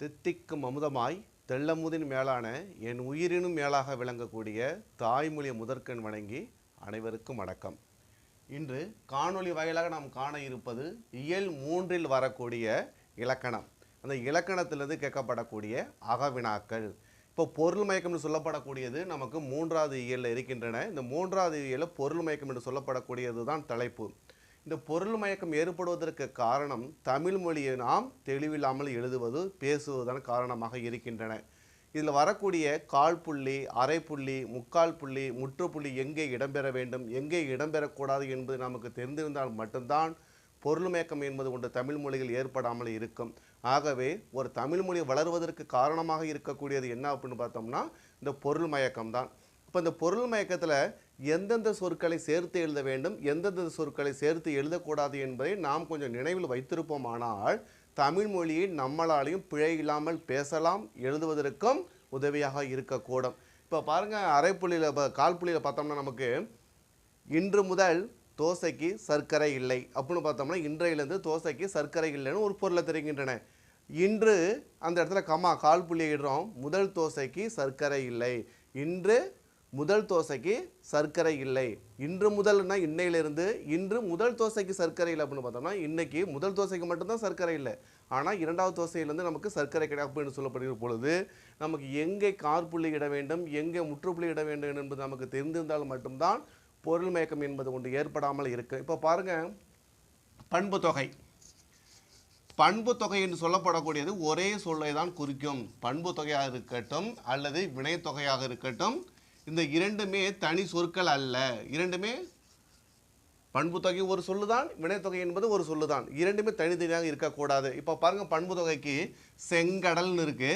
தித்திக்கும் அமுதமாய் தெள்ளமுதின் மேலான என் உயிரினும் மேலாக விளங்கக்கூடிய தாய்மொழியை முதற்கண் வணங்கி அனைவருக்கும் வணக்கம். இன்று காணொளி வாயிலாக நாம் காண இருப்பது இயல் 3 வரக்கூடிய இலக்கணம். அந்த இலக்கணத்திலிருந்து கேட்கப்படக்கூடிய அகவினாக்கள். இப்போ பொருள் மயக்கம் என்று சொல்லப்படக்கூடியது நமக்கு 3வது இயலில் இருக்கின்றன. இந்த 3வது இயலில் பொருள் மயக்கம் என்று சொல்லப்படக்கூடியது தான் தலைப்பு. இந்த பொருள் மயக்கம் ஏற்படுவதற்கு காரணம் தமிழ் மொழியை நாம் தெளிவில்லாமல் எழுதுவது பேசுவதுதான் காரணமாக இருக்கின்றன. இதில் வரக்கூடிய கால் புள்ளி, அரை புள்ளி, முக்கால் புள்ளி, முற்றுப்புள்ளி எங்கே இடம்பெற வேண்டும், எங்கே இடம்பெறக்கூடாது என்பது நமக்கு தெரிந்திருந்தால் மட்டும்தான் பொருள் மயக்கம் என்பது ஒன்று தமிழ் மொழியில் ஏற்படாமல் இருக்கும். ஆகவே ஒரு தமிழ் மொழி வளர்வதற்கு காரணமாக இருக்கக்கூடியது என்ன அப்படின்னு பார்த்தோம்னா இந்த பொருள் மயக்கம்தான். இப்போ இந்த பொருள் மயக்கத்தில் எந்தெந்த சொற்களை சேர்த்து எழுத வேண்டும், எந்தெந்த சொற்களை சேர்த்து எழுதக்கூடாது என்பதை நாம் கொஞ்சம் நினைவில் வைத்திருப்போமானால் தமிழ் மொழியை நம்மளாலையும் பிழை இல்லாமல் பேசலாம், எழுதுவதற்கும் உதவியாக இருக்கக்கூடும். இப்போ பாருங்கள், அரை புள்ளியில் கால் புள்ளியில் பார்த்தோம்னா நமக்கு இன்று முதல் தோசைக்கு சர்க்கரை இல்லை அப்படின்னு பார்த்தோம்னா இன்றையிலேருந்து தோசைக்கு சர்க்கரை இல்லைன்னு ஒரு பொருளை தெரிகின்றன. இன்று அந்த இடத்துல கம்மா கால் புள்ளியை இடுறோம். முதல் தோசைக்கு சர்க்கரை இல்லை. இன்று முதல் தோசைக்கு சர்க்கரை இல்லை. இன்று முதல்னா இன்னையிலிருந்து இன்று முதல் தோசைக்கு சர்க்கரை இல்லை அப்படின்னு பார்த்தோம்னா இன்னைக்கு முதல் தோசைக்கு மட்டும்தான் சர்க்கரை இல்லை, ஆனால் இரண்டாவது தோசையிலேருந்து நமக்கு சர்க்கரை கிடையாது அப்படின்னு சொல்லப்படுகிற பொழுது நமக்கு எங்கே காற்புள்ளி இட வேண்டும், எங்கே முற்றுப்புள்ளி இட வேண்டும் என்பது நமக்கு தெரிந்திருந்தால் மட்டும்தான் பொருள் மயக்கம் என்பது ஒன்று ஏற்படாமல் இருக்கு. இப்போ பாருங்கள், பண்பு தொகை. பண்பு தொகை என்று சொல்லப்படக்கூடியது ஒரே சொல்லை தான் குறிக்கும். பண்பு தொகையாக இருக்கட்டும் அல்லது வினை தொகையாக இருக்கட்டும், இந்த இரண்டுமே தனி சொற்கள் அல்ல. இரண்டுமே பண்பு தொகை ஒரு சொல்லுதான், வினைத்தொகை என்பது ஒரு சொல்லுதான். இரண்டுமே தனித்தனியாக இருக்கக்கூடாது. இப்போ பாருங்கள், பண்பு தொகைக்கு செங்கடல்னு இருக்கு.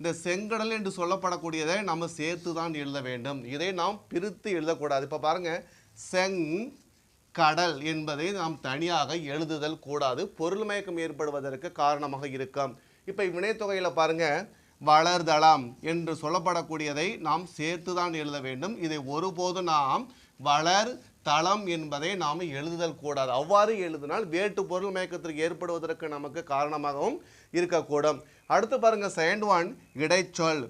இந்த செங்கடல் என்று சொல்லப்படக்கூடியதை நம்ம சேர்த்து தான் எழுத வேண்டும். இதை நாம் பிரித்து எழுதக்கூடாது. இப்போ பாருங்கள், செங்கடல் என்பதை நாம் தனியாக எழுதுதல் கூடாது. பொருள் மயக்கம் ஏற்படுவதற்கு காரணமாக இருக்கும். இப்போ வினைத்தொகையில் பாருங்கள், வளர்தளம் என்று சொல்லப்படக்கூடியதை நாம் சேர்த்து தான் எழுத வேண்டும். இதை ஒருபோது நாம் வளர் தளம் என்பதை நாம் எழுதுதல் கூடாது. அவ்வாறு எழுதினால் வேட்டு பொருள் மயக்கத்திற்கு ஏற்படுவதற்கு நமக்கு காரணமாகவும் இருக்கக்கூடும். அடுத்து பாருங்கள், செகண்ட் ஒன் இடைச்சொல்.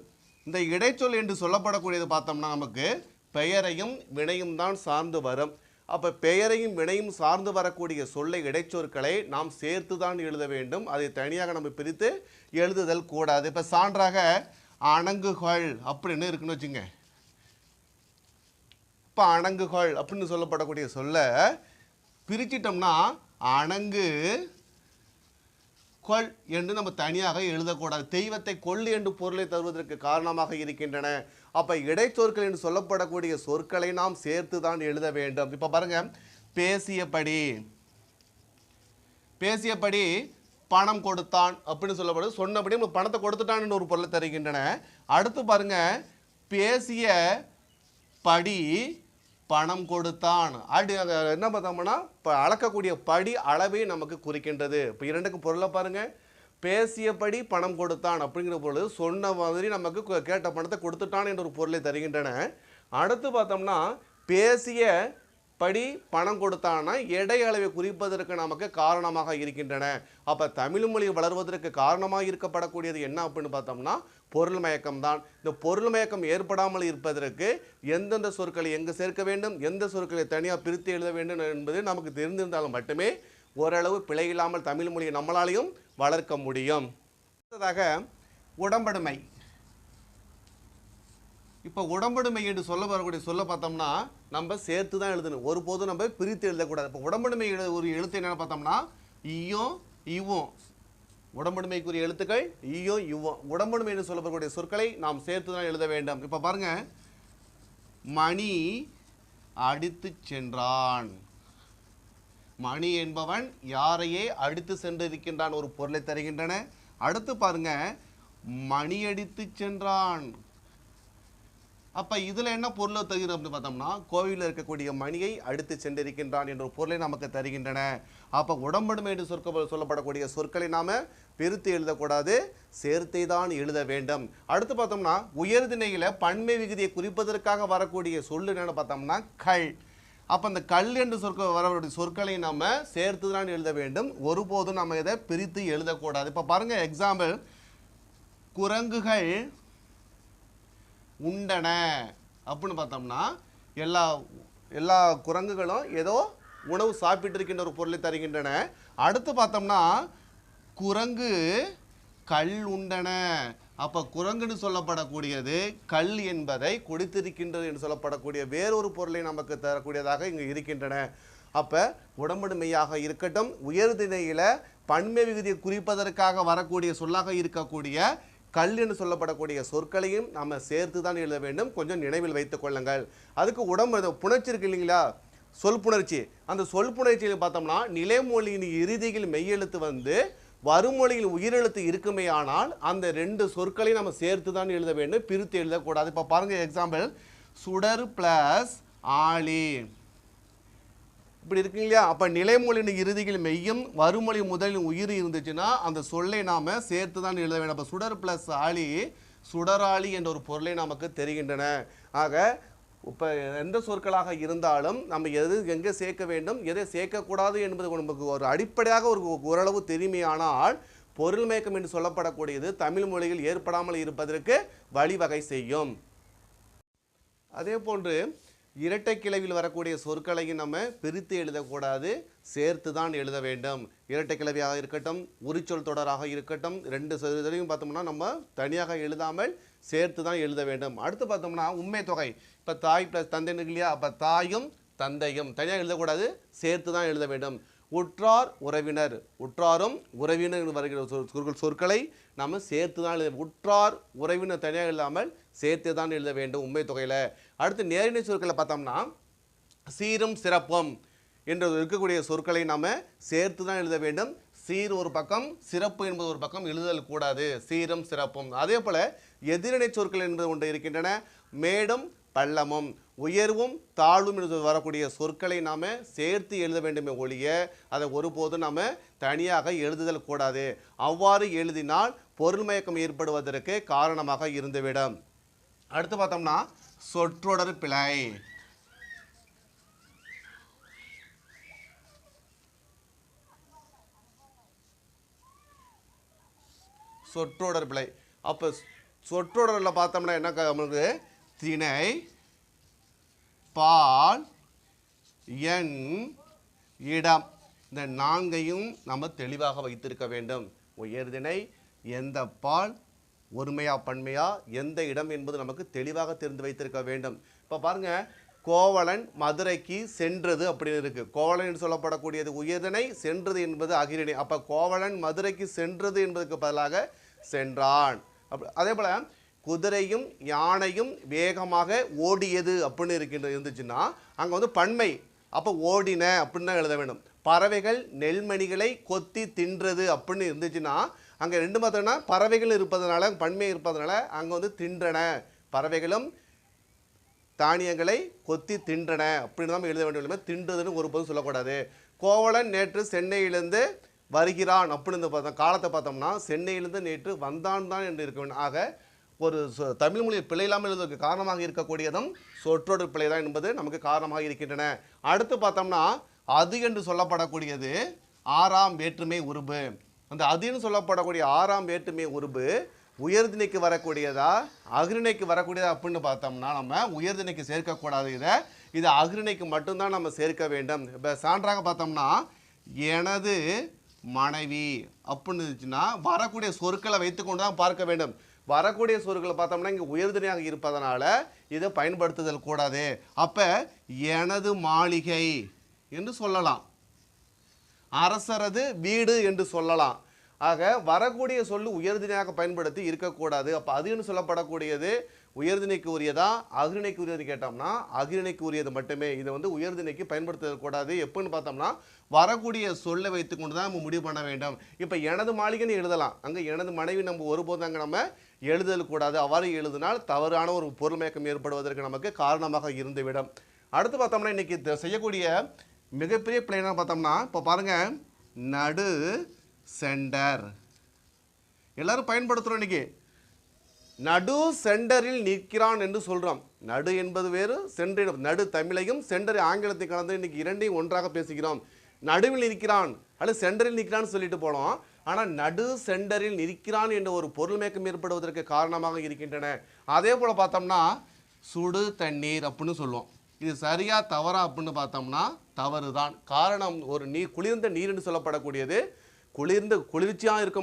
இந்த இடைச்சொல் என்று சொல்லப்படக்கூடியது பார்த்தோம்னா நமக்கு பெயரையும் வினையும் தான் சார்ந்து வரும். அப்போ பெயரையும் வினையும் சார்ந்து வரக்கூடிய சொல்லை இடைச்சொற்களை நாம் சேர்த்து தான் எழுத வேண்டும். அதை தனியாக நம்ம பிரித்து எழுதுதல் கூடாது. இப்போ சான்றாக அணங்குகள் அப்படின்னு இருக்குன்னு வச்சுங்க. இப்போ அணங்குகள் அப்படின்னு சொல்லப்படக்கூடிய சொல்ல பிரிச்சிட்டோம்னா அணங்கு கொள் என்று நம்ம தனியாக எழுதக்கூடாது. தெய்வத்தை கொள் என்று பொருளை தருவதற்கு காரணமாக இருக்கின்றன. அப்போ இடைச்சொற்கள் என்று சொல்லப்படக்கூடிய சொற்களை நாம் சேர்த்து தான் எழுத வேண்டும். இப்போ பாருங்க, பேசியபடி. பேசியபடி பணம் கொடுத்தான் அப்படின்னு சொல்லப்படுது. சொன்னபடி நம்ம பணத்தை கொடுத்துட்டான் என்று ஒரு பொருளை தருகின்றன. அடுத்து பாருங்க, பேசிய படி பணம் கொடுத்தான். அப்படி என்ன பார்த்தோம்னா இப்போ அளக்கக்கூடிய படி அளவை நமக்கு குறிக்கின்றது. இப்போ இரண்டுக்கு பொருளை பாருங்கள், பேசியபடி பணம் கொடுத்தான் அப்படிங்கிற பொழுது சொன்ன மாதிரி நமக்கு கேட்ட பணத்தை கொடுத்துட்டான் என்ற ஒரு பொருளை தருகின்றன. அடுத்து பார்த்தோம்னா பேசிய படி பணம் கொடுத்தான்னா எடை அளவை குறிப்பதற்கு நமக்கு காரணமாக இருக்கின்றன. அப்போ தமிழ் மொழி வளர்வதற்கு காரணமாக இருக்கப்படக்கூடியது என்ன அப்படின்னு பார்த்தோம்னா பொருள் மயக்கம் தான். இந்த பொருள் மயக்கம் ஏற்படாமல் இருப்பதற்கு எந்தெந்த சொற்களை எங்கு சேர்க்க வேண்டும், எந்த சொற்களை தனியாக பிரித்து எழுத வேண்டும் என்பது நமக்கு தெரிந்திருந்தாலும் மட்டுமே ஓரளவு பிழை இல்லாமல் தமிழ் மொழியை நம்மளாலையும் வளர்க்க முடியும். அடுத்ததாக உடம்படுமை. இப்போ உடம்படுமை என்று சொல்ல வரக்கூடிய சொல்ல பார்த்தோம்னா நம்ம சேர்த்து தான் எழுதணும், ஒருபோதும் நம்ம பிரித்து எழுதக்கூடாது. இப்போ உடம்படுமை ஒரு எழுத்து என்னென்னு பார்த்தோம்னா ஈயும் இவ்வும். உடம்படுமைக்குரிய எழுத்துக்கள் ஈயும் இவ்வும். உடம்படுமை என்று சொல்லப்படக்கூடிய சொற்களை நாம் சேர்த்து தான் எழுத வேண்டும். இப்போ பாருங்க, மணி அடித்து சென்றான். மணி என்பவன் யாரையே அடித்து சென்றிருக்கின்றான் ஒரு பொருளை தருகின்றன. அடுத்து பாருங்க, மணியடித்து சென்றான். அப்போ இதில் என்ன பொருளை தருகிறது அப்படின்னு பார்த்தோம்னா கோவிலில் இருக்கக்கூடிய மணியை அடித்து சென்றிருக்கின்றான் என்ற பொருளை நமக்கு தருகின்றன. அப்போ உடம்படுமை என்று சொல்லப்படக்கூடிய சொற்களை நாம் பிரித்து எழுதக்கூடாது, சேர்த்தை தான் எழுத வேண்டும். அடுத்து பார்த்தோம்னா உயர்திணையில் பன்மை விகுதியை குறிப்பதற்காக வரக்கூடிய சொல்லு என்னென்னு பார்த்தோம்னா கள். அப்போ அந்த கல் என்று வரக்கூடிய சொற்களை நம்ம சேர்த்து தான் எழுத வேண்டும், ஒருபோதும் நம்ம இதை பிரித்து எழுதக்கூடாது. இப்போ பாருங்கள், எக்ஸாம்பிள் குரங்குகள் உண்டன அப்படின்னு பார்த்தோம்னா எல்லா எல்லா குரங்குகளும் ஏதோ உணவு சாப்பிட்டு இருக்கின்ற ஒரு பொருளை தருகின்றன. அடுத்து பார்த்தோம்னா குரங்கு கல் உண்டன. அப்போ குரங்குன்னு சொல்லப்படக்கூடியது கல் என்பதை கொடுத்திருக்கின்றது என்று சொல்லப்படக்கூடிய வேறொரு பொருளை நமக்கு தரக்கூடியதாக இங்கு இருக்கின்றன. அப்போ உடம்படுமையாக இருக்கட்டும், உயர்திணையில் பன்மை விகுதியை குறிப்பதற்காக வரக்கூடிய சொல்லாக இருக்கக்கூடிய கல் என்று சொல்லப்படக்கூடிய சொற்களையும் நம்ம சேர்த்து தான் எழுத வேண்டும். கொஞ்சம் நினைவில் வைத்துக் கொள்ளுங்கள். அதுக்கு உடம்பு புணர்ச்சி இருக்கு இல்லைங்களா, சொல் புணர்ச்சி. அந்த சொல் புணர்ச்சியில் பார்த்தோம்னா நிலைமொழியின் இறுதியில் மெய்யெழுத்து வந்து வருமொழியில் உயிரெழுத்து இருக்குமே ஆனால் அந்த ரெண்டு சொற்களையும் நம்ம சேர்த்து தான் எழுத வேண்டும், பிரித்து எழுதக்கூடாது. இப்போ பாருங்க எக்ஸாம்பிள், சுடர் பிளஸ் ஆளி இப்படி இருக்கு இல்லையா. அப்போ நிலைமொழியின் இறுதியில் மெய்யும் வருமொழி முதலில் உயிர் இருந்துச்சுன்னா அந்த சொல்லை நாம் சேர்த்து தான் எழுத வேண்டும். அப்போ சுடர் பிளஸ் ஆளி சுடராளி என்ற ஒரு பொருளை நமக்கு தெரிகின்றன. ஆக இப்போ எந்த சொற்களாக இருந்தாலும் நம்ம எது எங்கே சேர்க்க வேண்டும் எதை சேர்க்கக்கூடாது என்பது நமக்கு ஒரு அடிப்படையாக ஒரு ஓரளவு தெரிமையானால் பொருள் மயக்கம் என்று சொல்லப்படக்கூடியது தமிழ் மொழியில் ஏற்படாமல் இருப்பதற்கு வழிவகை செய்யும். அதே போன்று இரட்டை கிளவியில் வரக்கூடிய சொற்களையும் நம்ம பிரித்து எழுதக்கூடாது, சேர்த்து தான் எழுத வேண்டும். இரட்டை கிளவியாக இருக்கட்டும், உரிச்சொல் தொடராக இருக்கட்டும், ரெண்டு சொற்களையும் பார்த்தோம்னா நம்ம தனியாக எழுதாமல் சேர்த்து தான் எழுத வேண்டும். அடுத்து பார்த்தோம்னா உண்மை தொகை. இப்போ தாய் ப்ளஸ் தந்தைன்னு இருக்கு இல்லையா, அப்போ தாயும் தந்தையும் தனியாக எழுதக்கூடாது, சேர்த்து தான் எழுத வேண்டும். உற்றார் உறவினர், உற்றாரும் உறவினர் வருகிற சொற்களை நம்ம சேர்த்து தான் எழுத. உற்றார் உறவினர் தனியாக எழுதாமல் சேர்த்து தான் எழுத வேண்டும் உண்மை தொகையில். அடுத்து நேரிடை சொற்களை பார்த்தோம்னா சீரும் சிறப்பும் என்று இருக்கக்கூடிய சொற்களை நாம் சேர்த்து தான் எழுத வேண்டும். சீர் ஒரு பக்கம், சிறப்பு என்பது ஒரு பக்கம் எழுதல் கூடாது, சீரும் சிறப்பும். அதே போல் எதிரிடை சொற்கள் என்பது ஒன்று இருக்கின்றன. மேடும் பள்ளமும், உயர்வும் தாழ்வும் என்று வரக்கூடிய சொற்களை நாம் சேர்த்து எழுத வேண்டுமே ஒழிய அதை ஒருபோதும் நாம் தனியாக எழுதுதல் கூடாது. அவ்வாறு எழுதினால் பொருள் மயக்கம் ஏற்படுவதற்கு காரணமாக இருந்துவிடும். அடுத்து பார்த்தோம்னா சொற்றொடர் பிழை. சொற்றொடர் பிழை. அப்போ சொற்றொடரில் பார்த்தோம்னா என்ன நம்மளுக்கு திணை, பால், எண், இடம் இந்த நான்கையும் நம்ம தெளிவாக வைத்திருக்க வேண்டும். உயர்திணை, எந்த பால், ஒருமையா பன்மையா, எந்த இடம் என்பது நமக்கு தெளிவாக தெரிந்து வைத்திருக்க வேண்டும். இப்போ பாருங்க, கோவலன் மதுரைக்கு சென்றது அப்படின்னு இருக்கு. கோவலன் என்று சொல்லப்படக்கூடியது உயர்திணை, சென்றது என்பது அகிரிணை. அப்போ கோவலன் மதுரைக்கு சென்றது என்பதற்கு பதிலாக சென்றான். அதே போல குதிரையும் யானையும் வேகமாக ஓடியது அப்படின்னு இருந்துச்சுன்னா அங்கே வந்து பன்மை, அப்போ ஓடின அப்படின்னு தான் எழுத வேண்டும். பறவைகள் நெல்மணிகளை கொத்தி தின்றது அப்படின்னு இருந்துச்சுன்னா அங்கே ரெண்டு பார்த்தோம்னா பறவைகள் இருப்பதனால பன்மை இருப்பதனால அங்கே வந்து தின்றன, பறவைகளும் தானியங்களை கொத்தி தின்றன அப்படின்னு தான் எழுத வேண்டும். தின்றதுன்னு ஒரு பொருள் சொல்லக்கூடாது. கோவலன் நேற்று சென்னையிலிருந்து வருகிறான் அப்படின்னு பார்த்தோம், காலத்தை பார்த்தோம்னா சென்னையிலிருந்து நேற்று வந்தான் தான் என்று இருக்க வேண்டும். ஆக ஒரு தமிழ் மொழியில் பிழை இல்லாமல் எழுதுவதற்கு காரணமாக இருக்கக்கூடியதும் சொற்றொடர் பிழை தான் என்பது நமக்கு காரணமாக இருக்கின்றன. அடுத்து பார்த்தோம்னா அது என்று சொல்லப்படக்கூடியது ஆறாம் வேற்றுமை உருபு. அந்த அதுன்னு சொல்லப்படக்கூடிய ஆறாம் வேற்றுமை உருபு உயர்திணைக்கு வரக்கூடியதா அகிரிணைக்கு வரக்கூடியதா அப்படின்னு பார்த்தோம்னா நம்ம உயர்திணைக்கு சேர்க்கக்கூடாது. இது அகிரிணைக்கு மட்டும்தான் நம்ம சேர்க்க வேண்டும். இப்போ சான்றாக பார்த்தோம்னா எனது மனைவி அப்படின்னு இருந்துச்சுன்னா வரக்கூடிய சொற்களை வைத்துக்கொண்டு தான் பார்க்க வேண்டும். வரக்கூடிய சொற்களை பார்த்தோம்னா இங்கே உயர்திணையாக இருப்பதனால இதை பயன்படுத்துதல் கூடாது. அப்போ எனது மாளிகை என்று சொல்லலாம், அரசரது வீடு என்று சொல்லலாம். ஆக வரக்கூடிய சொல்லு உயர்திணையாக பயன்படுத்தி இருக்கக்கூடாது. அப்போ அதுன்னு சொல்லப்படக்கூடியது உயர்திணைக்கு உரியதா அகிரிணைக்கு உரியது கேட்டோம்னா அகிரிணைக்கு உரியது மட்டுமே. இதை வந்து உயர்திணைக்கு பயன்படுத்தக்கூடாது. எப்போன்னு பார்த்தோம்னா வரக்கூடிய சொல்லை வைத்துக்கொண்டு தான் நம்ம முடிவு பண்ண வேண்டும். இப்போ எனது மாளிகைன்னு எழுதலாம், அங்கே எனது மனைவி நம்ம ஒருபோதும் அங்கே நம்ம எழுதல் கூடாது. அவ்வாறு எழுதினால் தவறான ஒரு பொருள் மயக்கம் ஏற்படுவதற்கு நமக்கு காரணமாக இருந்துவிடும். அடுத்து பார்த்தோம்னா இன்னைக்கு செய்யக்கூடிய மிகப்பெரிய பிள்ளைனா பார்த்தோம்னா இப்போ பாருங்கள், நடு சென்டர் எல்லாரும் பயன்படுத்துகிறோம். இன்னைக்கு நடு சென்டரில் நிற்கிறான் என்று சொல்கிறோம். நடு என்பது வேறு, சென்டர் நடு தமிழையும் சென்டர் ஆங்கிலத்தை கலந்து இன்னைக்கு இரண்டையும் ஒன்றாக பேசுகிறோம். நடுவில் நிற்கிறான் அல்லது சென்டரில் நிற்கிறான்னு சொல்லிட்டு போனோம். ஆனால் நடு சென்டரில் நிற்கிறான் என்ற ஒரு பொருள் மயக்கம் ஏற்படுவதற்கு காரணமாக இருக்கின்றன. அதே போல் பார்த்தோம்னா சுடு தண்ணீர் அப்படின்னு சொல்லுவோம். இது சரியா தவறா அப்படின்னு பார்த்தோம்னா தவறு தான். காரணம், ஒரு குளிர்ந்த நீர் என்று சொல்லப்படக்கூடியது குளிர்ச்சியாக இருக்க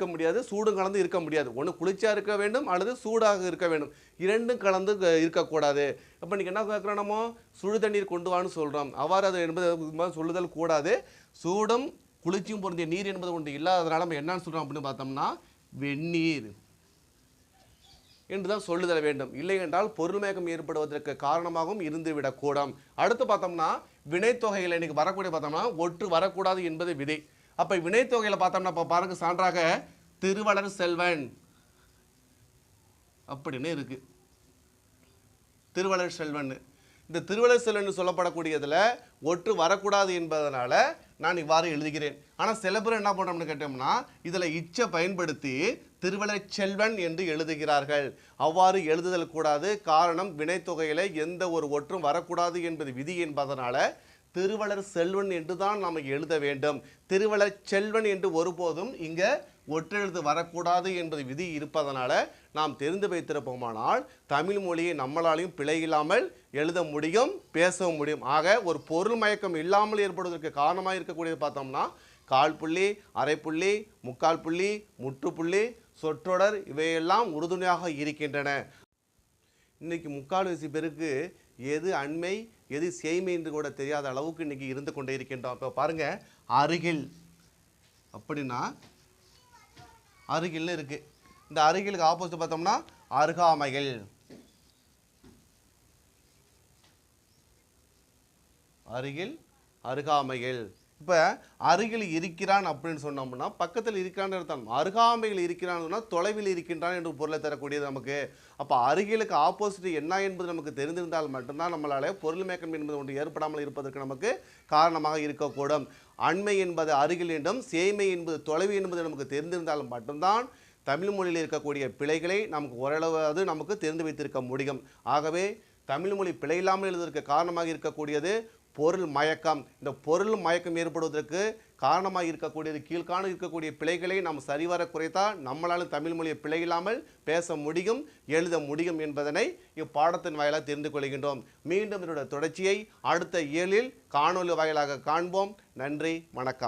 முடியாது, சூடும் கலந்து இருக்க முடியாது. ஒன்று குளிர்ச்சியாக இருக்க வேண்டும் அல்லது சூடாக இருக்க வேண்டும், இரண்டும் கலந்து இருக்கக்கூடாது. அப்போ இன்றைக்கி என்ன கேட்குறோம், நம்ம சுடு தண்ணீர் கொண்டு வான்னு சொல்கிறோம். அவ்வாறு அது என்பது சொல்லுதல் கூடாது. சூடும் குளிர்ச்சியும் பொருந்திய நீர் என்பது ஒன்று இல்லாததுனால நம்ம என்னன்னு சொல்கிறோம் அப்படின்னு பார்த்தோம்னா வெந்நீர் என்று தான் சொல்லுதல் வேண்டும். இல்லை என்றால் பொருள் மயக்கம் ஏற்படுவதற்கு காரணமாகவும் இருந்துவிடக்கூடும். அடுத்து பார்த்தோம்னா வினைத்தொகையில் இன்னைக்கு வரக்கூடிய பார்த்தோம்னா ஒற்று வரக்கூடாது என்பது விதை. அப்போ வினைத்தொகையில் பார்த்தோம்னா இப்போ பாருங்க, சான்றாக திருவளர் செல்வன் அப்படின்னு இருக்கு. திருவளர் செல்வன், இந்த திருவளர் செல்வன் சொல்லப்படக்கூடியதில் ஒற்று வரக்கூடாது என்பதனால நான் இவ்வாறு எழுதுகிறேன். ஆனால் சில பேர் என்ன பண்ணுறோம்னு கேட்டோம்னா இதில் இச்சை பயன்படுத்தி திருவளர் செல்வன் என்று எழுதுகிறார்கள். அவ்வாறு எழுதுதல் கூடாது. காரணம், வினைத்தொகையில் எந்த ஒரு ஒற்றும் வரக்கூடாது என்பது விதி என்பதனால திருவளர் செல்வன் என்று தான் நாம் எழுத வேண்டும். திருவளர் செல்வன் என்று ஒருபோதும் இங்கே ஒற்றெழுத்து வரக்கூடாது என்பது விதி இருப்பதனால நாம் தெரிந்து வைத்திருப்போமானால் தமிழ் மொழியை நம்மளாலையும் பிழை இல்லாமல் எழுத முடியும், பேசவும் முடியும். ஆக ஒரு பொருள் மயக்கம் இல்லாமல் ஏற்படுவதற்கு காரணமாக இருக்கக்கூடியது பார்த்தோம்னா கால் புள்ளி, அரை புள்ளி, முக்கால் புள்ளி, முற்றுப்புள்ளி, சொற்றொடர் இவையெல்லாம் உறுதுணையாக இருக்கின்றன. இன்னைக்கு முக்கால்வாசி பேருக்கு எது அண்மை எது சேய்மை என்று கூட தெரியாத அளவுக்கு இன்னைக்கு இருந்து கொண்டே இருக்கின்றோம். இப்போ பாருங்க, அருகில் அப்படின்னா அருகில்னு இருக்கு. இந்த அருகிலுக்கு ஆப்போசிட் பார்த்தோம்னா அருகாமைகள். அருகில், அருகாமைகள். இப்போ அருகில் இருக்கிறான் அப்படின்னு சொன்னோம்னா பக்கத்தில் இருக்கிறான் அர்த்தம். அருகாமையில் இருக்கிறான் சொன்னால் தொலைவில் இருக்கின்றான் என்று பொருளை தரக்கூடியது நமக்கு. அப்போ அருகிலுக்கு ஆப்போசிட் என்ன என்பது நமக்கு தெரிந்திருந்தால் மட்டும்தான் நம்மளால பொருள் மயக்கம் என்பது ஒன்று ஏற்படாமல் இருப்பதற்கு நமக்கு காரணமாக இருக்கக்கூடும். அண்மை என்பது அருகில் என்றும் சேய்மை என்பது தொலைவு என்பது நமக்கு தெரிந்திருந்தால் மட்டும்தான் தமிழ் மொழியில் இருக்கக்கூடிய பிழைகளை நமக்கு ஓரளவு நமக்கு தெரிந்து வைத்திருக்க முடியும். ஆகவே தமிழ் மொழி பிழை இல்லாமல் எழுதுவதற்கு காரணமாக இருக்கக்கூடியது பொருள் மயக்கம். இந்த பொருள் மயக்கம் ஏற்படுவதற்கு காரணமாக இருக்கக்கூடியது கீழ்காண இருக்கக்கூடிய பிழைகளை நாம் சரிவர குறைத்தால் நம்மளால் தமிழ் மொழியை பிழை இல்லாமல் பேச முடியும், எழுத முடியும் என்பதனை இப்பாடத்தின் வாயிலாக தெரிந்து கொள்கின்றோம். மீண்டும் இதனுடைய தொடர்ச்சியை அடுத்த 7 காணொலி வாயிலாக காண்போம். நன்றி, வணக்கம்.